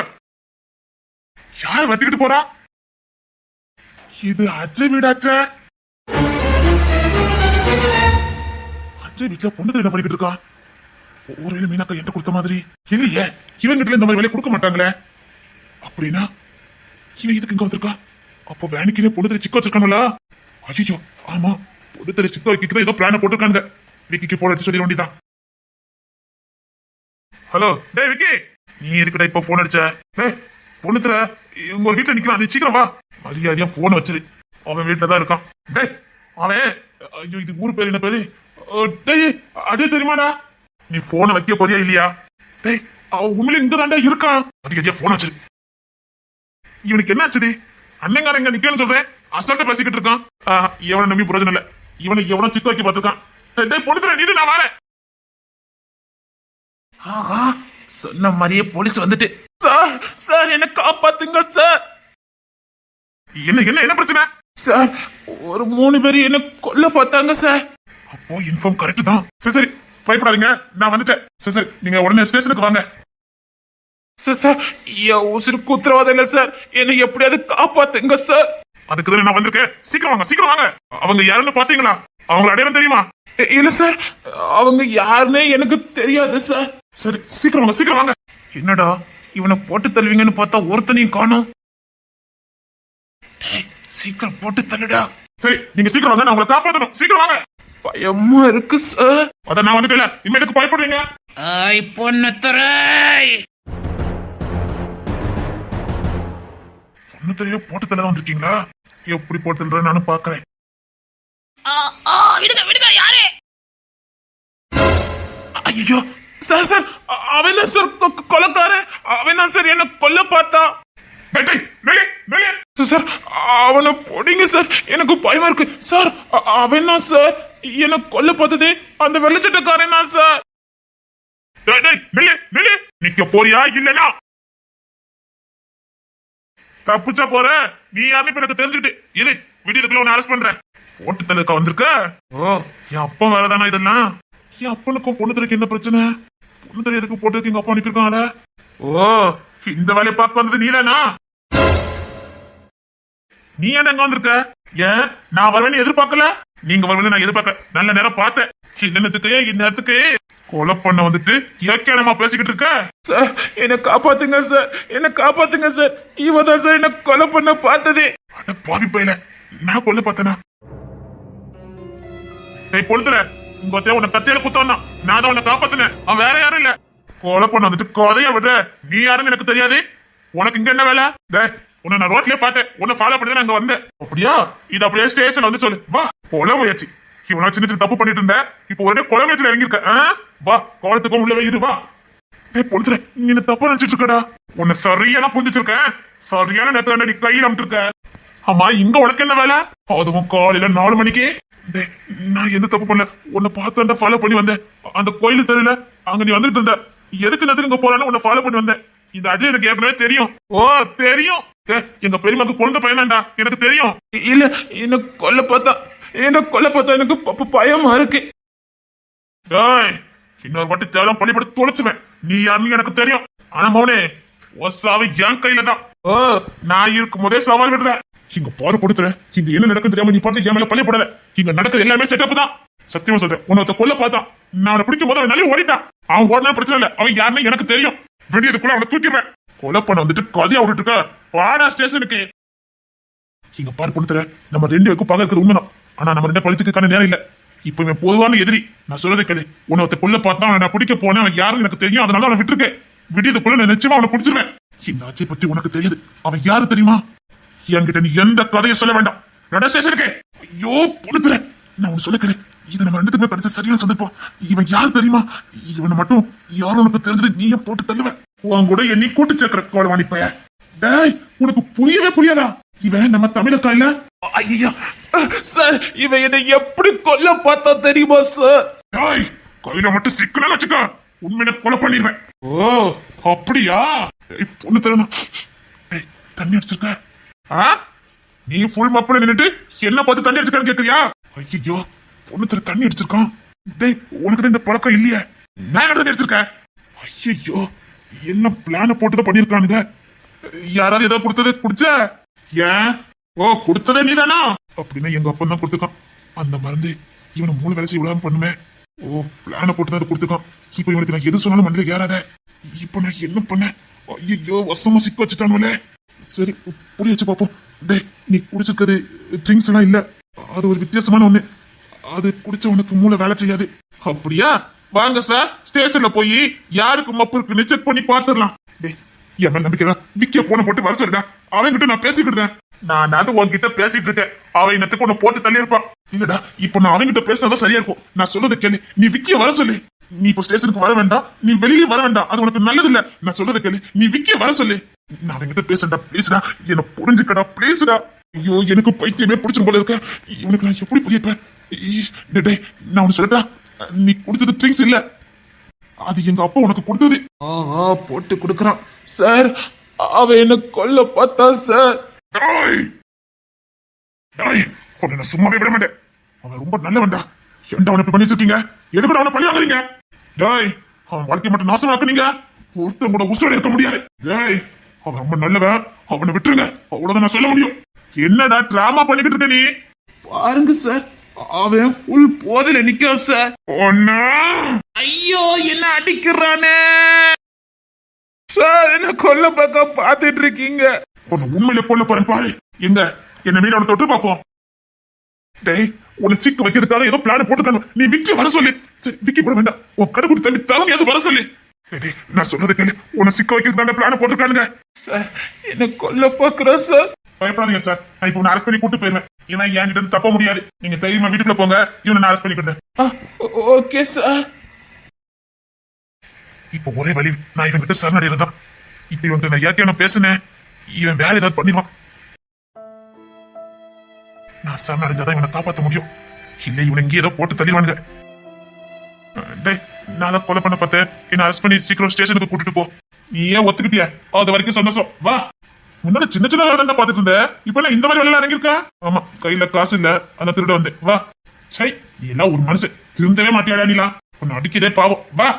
யார் வெட்டிக்கிட்டு போறா? இது அஜய் வீடாச்ச. அஜய் வீட்டுல பொண்ணு என்ன பண்ணிக்கிட்டு இருக்கா? ஒருவேளை மீனாக்கா என்கிட்ட கொடுத்த மாதிரி இல்லையே. இவன் கிட்ட இந்த மாதிரி வேலையை கொடுக்க மாட்டாங்களே. அப்படின்னா இவன் இதுக்கு இங்க வந்திருக்கா? அப்போ வேணிக்கே பொண்ணு சிக்க வச்சிருக்காங்களா? ஐயோ, ஆமா, பொண்ணு சிக்க வைக்கிட்டு ஏதோ பிளான போட்டிருக்காங்க. விக்கிக்கு போன் அடிச்சு சொல்லிட வேண்டியதான். ஹலோ, டேய் விக்கி, நீ இருக்குடா இப்ப போன் அடிச்ச? பொண்ணுத்துல உங்க ஒரு வீட்டுல நிக்கலாம், நீ சீக்கிரம் வா. மரியாதையா போன் வச்சிரு. அவன் வீட்டுல தான் இருக்கான். டேய் அவன், ஐயோ இது ஊரு பேரு என்ன பேரு? டேய் அஜய் தெரியுமாடா? நீ போனை வைக்க போறியா இல்லையா? டேய் அவன் உண்மையில இங்க தாண்டா இருக்கான். மரியாதையா போன் வச்சிரு. இவனுக்கு என்ன ஆச்சுடி? அண்ணங்காரன் எங்க நிக்கன்னு சொல்றேன், அசால்ட்டா பேசிக்கிட்டு இருக்கான். இவனை நம்பி பிரயோஜனம் இல்ல. இவனுக்கு எவனோ சிக்க வைக்க பார்த்திருக்கான். டேய் பொண்ணுத்துல நீ நான் வரேன். ஆஹா, சொன்ன மாதிரியே போலீஸ் வந்துட்டு. சார் சார், என்ன காப்பாத்துங்க சார். என்ன என்ன என்ன பிரச்சனை? சார், ஒரு 3 பேர் என்ன கொல்ல பார்த்தாங்க சார். அப்போ இன்ஃபார்ம் கரெக்ட் தான். சரி சரி, பயப்படாதீங்க, நான் வந்துட்டேன். சரி சரி, நீங்க உடனே ஸ்டேஷனுக்கு வாங்க. சார் சார், என் உசுருக்கு உத்தரவாதம் இல்ல சார். என்னை எப்படியாவது காப்பாத்துங்க சார். அதுக்கு தான் நான் வந்திருக்கேன். சீக்கிரம் வாங்க, சீக்கிரம் வாங்க. அவங்க யாருன்னு பாத்தீங்களா? அவங்களை அடையாளம் தெரியுமா? இல்ல சார், அவங்க யாருன்னே எனக்கு தெரியாது சார். சரி சீக்கிரம் வாங்க, சீக்கிரம் வாங்க. என்னடா இவனை போட்டு தள்ளுவீங்கன்னு பார்த்தா ஒருத்தனையும் காணோம். சீக்கிரம் போட்டு தள்ளுடா. சரி, நீங்க சீக்கிரம் வாங்க, நான் உங்களை காப்பாத்தணும். சீக்கிரம் வாங்க. பயமா இருக்கு சார். அத நான் வந்துட்டேன். இனிமேலுக்கு பயப்படுறீங்க? பொண்ணு தெரிய போட்டு தள்ள வந்திருக்கீங்களா? எப்படி போட்டு தள்ளுற நானும் பாக்குறேன். விடுங்க விடுங்க, யாரு? ஐயோ சார் சார் அவன் தான் சார் கொலைக்காரன். அவன் தான் சார் என்ன கொல்ல பார்த்தா. சார் அவனை போடிங்க சார், எனக்கு பயமா இருக்கு சார். அவன் தான் சார் என்ன கொல்ல பார்த்ததே, அந்த வெள்ளச்சட்டக்காரன் தான் சார். நிக்க போறியா இல்லனா தப்புச்சா போற? நீ யாருன்னு எனக்கு தெரிஞ்சுக்கிட்டு இரு, வீட்டுக்குள்ள உன்னை அரெஸ்ட் பண்றேன். ஓட்டு தலுக்க வந்திருக்க. ஓ, என் அப்பா வேலைதானா இதெல்லாம்? என் அப்பனுக்கும் பொண்ணு தலுக்கு என்ன பிரச்சனை? பொண்ணு தலை எதுக்கு போட்டு எங்க அப்பா அனுப்பியிருக்காங்கள? ஓ, இந்த வேலையை பார்க்க வந்தது நீதானா? நீ ஏன் எங்க வந்திருக்க? ஏன் நான் வருவேன்னு எதிர்பார்க்கல? நீங்க வருவேன்னு நான் எதிர்பார்க்க நல்ல நேரம் பார்த்தேன். இன்னத்துக்கு இந்நேரத்துக்கு கொலை பண்ண வந்துட்டு இயற்கையானமா பேசிக்கிட்டு இருக்க. சார் என்ன காப்பாத்துங்க சார், என்ன காப்பாத்துங்க சார். இவதான் சார் என்ன கொலை பண்ண பார்த்ததே. அட பாவி பையல, நான் கொல்ல பார்த்தனா? டேய் பொழுதுல, உங்க அத்தைய உன்னை கத்தியில குத்தவனா? நான் தான் உன்னை காப்பாத்தினேன், அவன் வேற யாரும் இல்ல. கொலை பண்ண வந்துட்டு கொதைய விட நீ யாருன்னு எனக்கு தெரியாது. உனக்கு இங்க என்ன வேலை? டேய், உன்னை நான் ரோட்லயே பார்த்தேன், உன்னை ஃபாலோ பண்ணி தான் அங்க வந்தேன். அப்படியா? இது அப்படியே ஸ்டேஷன்ல வந்து சொல்லு. வா, கொலை முயற்சி. இவனா சின்ன சின்ன தப்பு பண்ணிட்டு இருந்த, இப்போ ஒரே கொலை முயற்சியில இறங்கிருக்க. வா, கோலத்துக்கும் உள்ளவே இரு, வா. டேய் பொழுதுல, நீ என்ன தப்பா நினைச்சிட்டு இருக்கடா. உன்னை சரியான புரிஞ்சிருக்கேன். சரியான நேரத்துல நீ கையில் அமிட்டிருக்க. ஆமா, இங்க உனக்கு என்ன வேலை? அதுவும் காலையில 4 மணிக்கு. டேய், நான் எந்த தப்பு பண்ணல, உன்னை பார்த்து ஃபாலோ பண்ணி வந்தேன். அந்த கோயிலு தெரியல, அங்க நீ வந்துட்டு இருந்த. எதுக்கு நேரத்துக்கு இங்க போறான்னு உன்னை ஃபாலோ பண்ணி வந்தேன். இந்த அஜய் எனக்கு ஏற்கனவே தெரியும். ஓ தெரியும், எங்க பெரியமாக்கு குழந்தை பையன்தான்டா, எனக்கு தெரியும். இல்ல என்ன கொல்ல பார்த்தா, எனக்கு பயமா இருக்கு. டேய், இன்னொரு வாட்டி தேவை பள்ளிப்படி தொலைச்சுவேன். நீ யாருன்னு எனக்கு தெரியும். ஆனா மௌனே, ஒசாவை என் கையில தான். ஓ, நான் இருக்கும் போதே சவால் விடுற. இங்க பாரு பொடுத்துற, இங்க என்ன நடக்குன்னு தெரியாம நீ பார்த்து என் மேல பள்ளி போடல. இங்க நடக்குது எல்லாமே செட்டப் தான். சத்தியமா சொல்றேன், உன்னை கொல்ல பார்த்தான். நான் அவனை பிடிக்கும் போது அவன் நல்லா ஓடிட்டான். அவன் ஓடினா பிரச்சனை இல்ல, அவன் யாருன்னு எனக்கு தெரியும். வெளியதுக்குள்ள அவனை தூக்கிடுவேன். கொலை பண்ண வந்துட்டு கதையா விட்டுட்டு இருக்க. வாடா ஸ்டேஷனுக்கு. இங்க பாரு பொடுத்துற, நம்ம 2 பேருக்கும் பகல் இருக்கிறது உண்மைதான். ஆனா நம்ம 2 பழத்துக்கான நேரம் இல்ல. இப்ப இவன் பொதுவான எதிரி. நான் சொல்றதை கேளு. உன்னை கொல்ல பார்த்தா அவனை நான் பிடிக்க போனேன். அவன் யாருன்னு எனக்கு தெரியும், அதனால அவனை விட்டுருக்கேன். விடியதுக்குள்ள நான் நிச்சயமா அவனை பிடிச்சிருவேன். இந்த அஜய் பத்தி உனக்கு தெரியாது. அவன் யாரு தெரியுமா? என்கிட்ட நீ எந்த கதையை சொல்ல வேண்டாம். ஐயோ பொடுத்துற, நான் உனக்கு சொல்ல கேளு. இது நம்ம 2 பேருமே படிச்ச சரியான சந்திப்போம். இவன் யாரு தெரியுமா? இவனை மட்டும் யாரும் உனக்கு தெரிஞ்சது நீயே போட்டு தள்ளுவேன். உன் கூட என்னை கூட்டு சேர்க்கிற கோலவாணி பைய. டேய், உனக்கு புரியவே புரியாதா? இவன் நம்ம தமிழக்கா இல்ல? ஐயா சார், இவன் என்ன எப்படி கொல்ல பார்த்தா தெரியுமா சார்? டேய், கையில மட்டும் சிக்கல வச்சுக்க, உண்மையில கொலை பண்ணிடுவேன். ஓ அப்படியா? பொண்ணு தரணும். டேய், தண்ணி அடிச்சிருக்க? நீ ஃபுல் மப்பில நின்னுட்டு என்ன பார்த்து தண்ணி அடிச்சிருக்கான்னு கேக்குறியா? ஐயோ, பொண்ணு தர தண்ணி அடிச்சிருக்கான். டேய், உனக்கு இந்த பழக்கம் இல்லையே. நான் என்ன அடிச்சிருக்கேன்? ஐயோ, என்ன பிளான போட்டுதான் பண்ணிருக்கானுங்க. யாராவது ஏதாவது கொடுத்தது குடிச்ச? ஏன்? ஓ, கொடுத்ததே நீதானா? அப்படின்னா எங்க அப்பா தான் கொடுத்துக்கான். அந்த மருந்து இவனை 3 வேலை செய்ய விடாம பண்ணுமே. ஓ, பிளான போட்டுதான் அதை கொடுத்துக்கான். இப்ப இவனுக்கு நான் எது சொன்னாலும் மண்டில ஏறாத. இப்ப நான் என்ன பண்ணேன்? ஐயோ, வசமா சிக்க வச்சுட்டானுல. சரி, புரிய வச்சு பாப்போம். டேய், நீ குடிச்சிருக்கிறது ட்ரிங்க்ஸ் எல்லாம் இல்ல, அது ஒரு வித்தியாசமான ஒண்ணு. அது குடிச்ச உனக்கு மூளை வேலை செய்யாது. அப்படியா? வாங்க சார், ஸ்டேஷன்ல போய் யாருக்கு மப்பு இருக்குன்னு செக் பண்ணி பாத்துடலாம். டேய், என் மேல நம்பிக்கை விக்கிய போன போட்டு வர சொல்லுடா. அவன்கிட்ட நான் பேசிக்கிட்டு நான் அது உன்கிட்ட பேசிட்டு இருக்கேன். அவன் இன்னத்துக்கு ஒண்ணு போட்டு தள்ளி இருப்பான். இல்லடா, இப்ப நான் அவன்கிட்ட பேசினதான் சரியா இருக்கும். நான் சொல்றதை கேளு, நீ விக்கிய வர சொல்லு. நீ இப்ப ஸ்டேஷனுக்கு வர வேண்டாம், நீ வெளியே வர வேண்டாம், அது உனக்கு நல்லது இல்ல. நான் சொல்றதை கேளு, நீ விக்கிய வர சொல்லு. நான் அவன்கிட்ட பேசுறா, பிளீஸ்டா, என்ன புரிஞ்சுக்கடா, பிளீஸ்டா. ஐயோ, எனக்கு பைத்தியமே பிடிச்சிரும் போல இருக்க. இவனுக்கு நான் எப்படி புரியப்பேன்? டேய், நான் உனக்கு சொல்லட்டா, நீ குடிச்சது ட்ரிங்க்ஸ் இல்ல, அது எங்க அப்பா உனக்கு கொடுத்தது. போட்டு கொடுக்கறான் சார். அவன் என்ன கொல்ல பார்த்தா சார். உன்னை சும்மாவே விட மாட்டேன். அவன் ரொம்ப நல்லவன்டா. ஏன்டா அவனை இப்படி பண்ணி வச்சிருக்கீங்க? எதுக்கு அவனை பழி வாங்குறீங்க? டேய், அவன் வாழ்க்கை மட்டும் நாசமாக்குனீங்க. ஒருத்தன் கூட உசுரோட இருக்க முடியாது. டேய், அவன் ரொம்ப நல்லவன், அவனை விட்டுருங்க. அவ்வளவுதான் நான் சொல்ல முடியும். என்னடா டிராமா பண்ணிக்கிட்டு இருக்க நீ? பாருங்க சார், அவன் ஃபுல் போதையில நிக்க சார். ஒன்னா ஐயோ, என்ன அடிக்கிறானே சார். என்ன கொல்ல பக்கம் பாத்துட்டு இருக்கீங்க? உன்னை உண்மையில கொல்ல போறேன் பாரு. எங்க என்ன மீன் அவனை தொட்டு பார்ப்போம். டேய், உன்னை சிக்க வைக்கிறதுக்காக ஏதோ பிளான் போட்டுக்கணும். நீ விக்கி வர சொல்லு. சரி, விக்கி கூட வேண்டாம், உன் கடை கொடுத்து தம்பி தவங்க ஏதோ வர சொல்லு. நான் சொல்றது கேளு, உன்னை சிக்க வைக்கிறதுக்கான பிளான் போட்டுருக்கானுங்க. சார், என்ன கொல்ல பாக்குறா சார். பயப்படாதீங்க சார், நான் இப்ப உன்னை அரெஸ்ட் பண்ணி கூட்டு போயிருவேன். ஏன்னா என்கிட்ட இருந்து தப்ப முடியாது. நீங்க தைரியமா வீட்டுக்குள்ள போங்க, இவனை நான் அரெஸ்ட் பண்ணிக்கிட்டேன். Okay sir. இப்ப ஒரே வழி நான் இவன் கிட்ட சரணடைறதா. இப்ப இவன் நான் ஏற்கனவே பேசுனேன், இவன் வேற ஏதாவது பண்ணிடுவான். நான் சரணடைஞ்சாதான் இவனை காப்பாற்ற முடியும். இல்ல இவன் இங்கே ஏதோ போட்டு தள்ளிவானுங்க. டேய், நான் தான் கொலை பண்ண பார்த்தேன். என்ன அரெஸ்ட் பண்ணி சீக்கிரம் ஸ்டேஷனுக்கு கூட்டிட்டு போ. நீ ஏன் ஒத்துக்கிட்டியா? அது வரைக்கும் சந்தோஷம். வா. முன்னாடி சின்ன சின்ன வேலை தான் பாத்துட்டு இருந்தேன். இப்ப எல்லாம் இந்த மாதிரி வேலை இறங்கிருக்கா? ஆமா, கையில காசு இல்ல, அதான் திருட வந்தேன். வா. சை, நீ எல்லாம் ஒரு மனுஷன். திருந்தவே மாட்டியாடா நீலா? உன்னை அடிக்கதே பாவம். வா.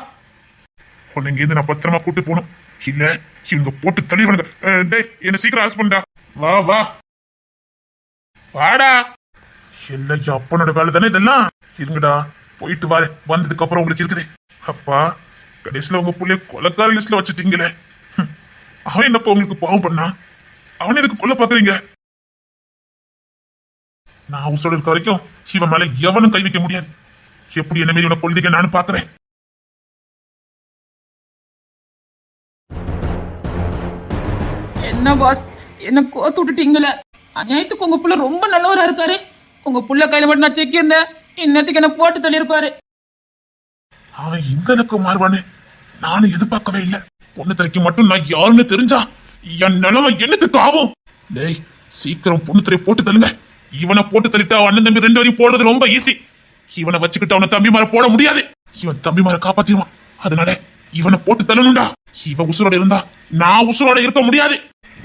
உன்னை இங்கிருந்து நான் பத்திரமா கூட்டு போகணும். இல்ல இவங்க போட்டு தள்ளிவானுங்க. டேய், என்ன சீக்கிரம் அரெஸ்ட் பண்ணா. வா வா வாடா. எல்லாம் அப்பனோட வேலை தானே இதெல்லாம். இருங்கடா, போயிட்டு வாரு. வந்ததுக்கு அப்புறம் உங்களுக்கு இருக்குது. அப்பா, கடைசியில உங்க புள்ளைய கொலைக்கார லிஸ்ட்ல வச்சுட்டீங்களே. அவன் என்னப்பா உங்களுக்கு பாவம் பண்ணா? அவன் எதுக்கு கொல்ல பாக்குறீங்க? நான் உசோட இருக்க வரைக்கும் இவன் மேல எவனும் கை வைக்க முடியாது. எப்படி என்ன மீறி உன கொள்ளுங்க நானும் பாக்குறேன். என்ன பாஸ், என்ன கோத்து விட்டுட்டீங்களே. அநியாயத்துக்கு உங்க புள்ள ரொம்ப நல்லவரா இருக்காரு. உங்க புள்ள கையில மட்டும் நான் செக் இருந்தேன், இன்னத்துக்கு என்ன போட்டு தள்ளி இருப்பாரு. அவன் இந்த அளவுக்கு மாறுவான்னு நானும் எதிர்பார்க்கவே இல்லை. பொண்ணு தலைக்கு மட்டும் நான் யாருன்னு தெரிஞ்சா என் நிலைமை என்னத்துக்கு ஆகும்? டேய், சீக்கிரம் பொண்ணு தலை போட்டு தள்ளுங்க. இவனை போட்டு தள்ளிட்டா அண்ணன் தம்பி 2 வரையும் போடுறது ரொம்ப ஈஸி. இவனை வச்சுக்கிட்டு அவனை தம்பி மாற போட முடியாது. இவன் தம்பி மாற காப்பாத்திடுவான். அதனால இவனை போட்டு தள்ளணும்டா. இவன் உசுரோட இருந்தா நான் உசுரோட இருக்க முடியாது.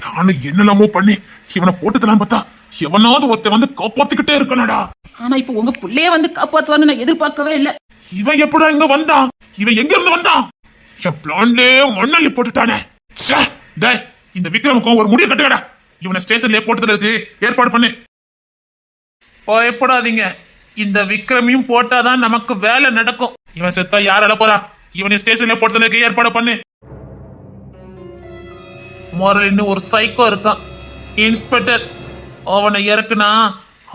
நானும் என்னெல்லாமோ பண்ணி இவனை போட்டு தரலாம் பார்த்தா எவனாவது ஒருத்த வந்து காப்பாத்திக்கிட்டே இருக்கணும்டா. ஆனா இப்ப உங்க புள்ளைய வந்து காப்பாத்துவான்னு நான் எதிர்பார்க்கவே இல்ல. இவன் எப்படா இங்க வந்தான்? இவன் எங்க இருந்து வந்தான்? என் பிளான்லயே மண்ணள்ளி போட்டுட்டானே. டேய், இந்த விக்ரமுக்கும் ஒரு முடிவு கட்டுக்கடா. இவனை ஸ்டேஷன்லயே போட்டுறதுக்கு ஏற்பாடு பண்ணு. பயப்படாதீங்க, இந்த விக்ரமையும் போட்டாதான் நமக்கு வேலை நடக்கும். இவன் செத்தா யார் அழ போறா? இவனை ஸ்டேஷன்ல போட்டுறதுக்கு ஏற்பாடு பண்ணு. முரளின்னு ஒரு சைக்கோ இருக்கான், இன்ஸ்பெக்டர். அவனை இறக்குனா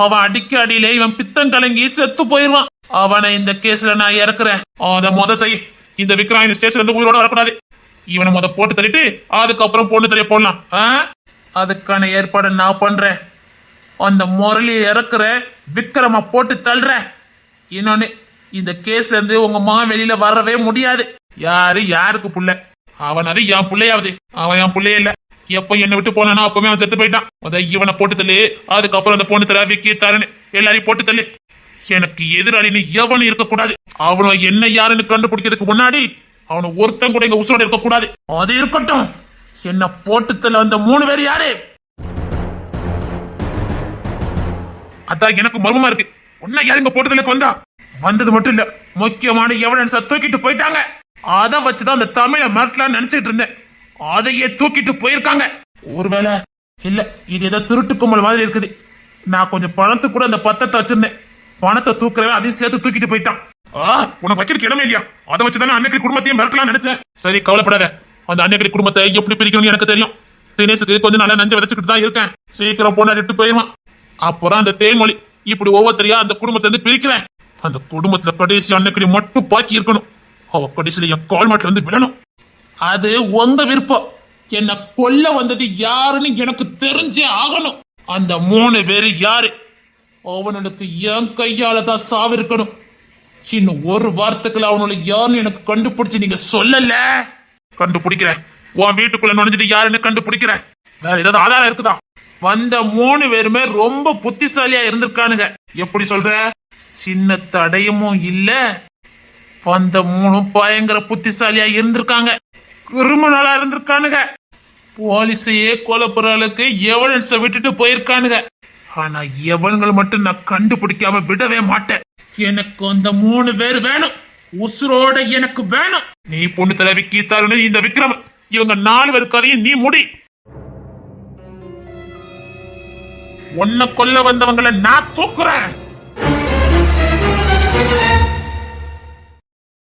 அவன் அடிக்க அடியிலே இவன் பித்தம் கலங்கி செத்து போயிருவான். அவனை இந்த கேஸ்ல நான் இறக்குறேன். அத முத செய். இந்த விக்ரம் இந்த ஸ்டேஷன்ல இருந்து உயிரோட வரக்கூடாது. இவனை முத போட்டு தள்ளிட்டு அதுக்கப்புறம் பொண்ணு தெரிய போடலாம். அதுக்கான ஏற்பாடு நான் பண்றேன். அந்த முரளியை இறக்குற, விக்ரம போட்டு தள்ளுற. இன்னொன்னு, இந்த கேஸ்ல இருந்து உங்க மகன் வெளியில வரவே முடியாது. யாருக்கு புள்ள? அவன் அது என் பிள்ளையாவது. அவன் என் பிள்ளையே இல்ல. எப்ப என்னை விட்டு போனானோ அப்பவே அவன் செத்து போயிட்டான். இவனை போட்டு தள்ளு, அதுக்கப்புறம் அந்த பொண்ணு தர விக்கி தரன்னு எல்லாரையும் போட்டு தள்ளு. எனக்கு எதிராளின்னு எவனும் இருக்கக்கூடாது. அவனை என்ன யாருன்னு கண்டுபிடிக்கிறதுக்கு முன்னாடி அவனை ஒருத்தன் கூட எங்க உசுரோட இருக்கக்கூடாது. அது இருக்கட்டும், என்ன போட்டு தள்ள அந்த 3 பேர் யாரு? அதான் எனக்கு மர்மமா இருக்கு. உன்ன யாரு இங்க போட்டதுக்கு வந்தா? வந்தது மட்டும் இல்ல, முக்கியமான எவிடன்ஸ தூக்கிட்டு போயிட்டாங்க. அதை வச்சுதான் அந்த தமிழை மிரட்டலாம்னு நினைச்சிட்டு இருந்தேன். அதையே தூக்கிட்டு போயிருக்காங்க. ஒருவேளை இல்ல, இது ஏதோ திருட்டு கும்பல் மாதிரி இருக்குது. நான் கொஞ்சம் பணத்துக்கு கூட அந்த பத்திரத்தை வச்சிருந்தேன். பணத்தை தூக்குறவன் அதையும் சேர்த்து தூக்கிட்டு போயிட்டான். உனக்கு வைக்கிறதுக்கு இடமே இல்லையா? அதை வச்சுதானே அன்னைக்கு குடும்பத்தையும் மிரட்டலாம் நினைச்சேன். சரி, கவலைப்படாத. அந்த அன்னைக்கு குடும்பத்தை எப்படி பிரிக்கணும்னு எனக்கு தெரியும். தினேசுக்கு கொஞ்சம் நாளா நஞ்ச விதைச்சுக்கிட்டு தான் இருக்கேன். சீக்கிரம் போனாடிட்டு போயிடுவான். அப்புறம் அந்த தேன்மொழி இப்படி ஒவ்வொருத்தரையா அந்த குடும்பத்தை இருந்து பிரிக்கிறேன். அந்த குடும்பத்துல கடைசி அன்னைக்கு மட்டும் பாக்கி இருக்கணும். அவ கடைசியில என் கால் மாட்டில இருந்து விழணும். அது உங்க விருப்பம். என்ன கொல்ல வந்தது யாருன்னு எனக்கு தெரிஞ்சே ஆகணும். அந்த 3 பேரு யாரு? அவனுக்கு என் கையால தான் சாவு இருக்கணும். இன்னும் ஒரு வார்த்தைக்குள்ள அவனோட யாருன்னு எனக்கு கண்டுபிடிச்சு நீங்க சொல்லல. கண்டுபிடிக்கிறேன். உன் வீட்டுக்குள்ள நுழைஞ்சிட்டு யாருன்னு கண்டுபிடிக்கிறேன். வேற ஏதாவது ஆதாரம் இருக்குதா? வந்த 3 பேருமே ரொம்ப புத்திசாலியா இருந்திருக்கானுங்க. எப்படி சொல்ற? சின்ன தடயமும் இல்ல, வந்த 3 பயங்கர புத்திசாலியா இருந்திருக்காங்க. கிரிமினலா இருந்திருக்கானுங்க. போலீஸையே கொலைப்புற அளவுக்கு எவிடன்ஸ விட்டுட்டு போயிருக்கானுங்க. ஆனா எவன்கள் மட்டும் நான் கண்டுபிடிக்காம விடவே மாட்டேன். எனக்கு அந்த 3 பேர் வேணும். உசுரோட எனக்கு வேணும். நீ பொண்ணு தலை விக்கி தருண் இந்த விக்ரம், இவங்க 4 பேர் கதையும் நீ முடி. உன்னை கொல்ல வந்தவங்களை நான் தூக்குறேன்.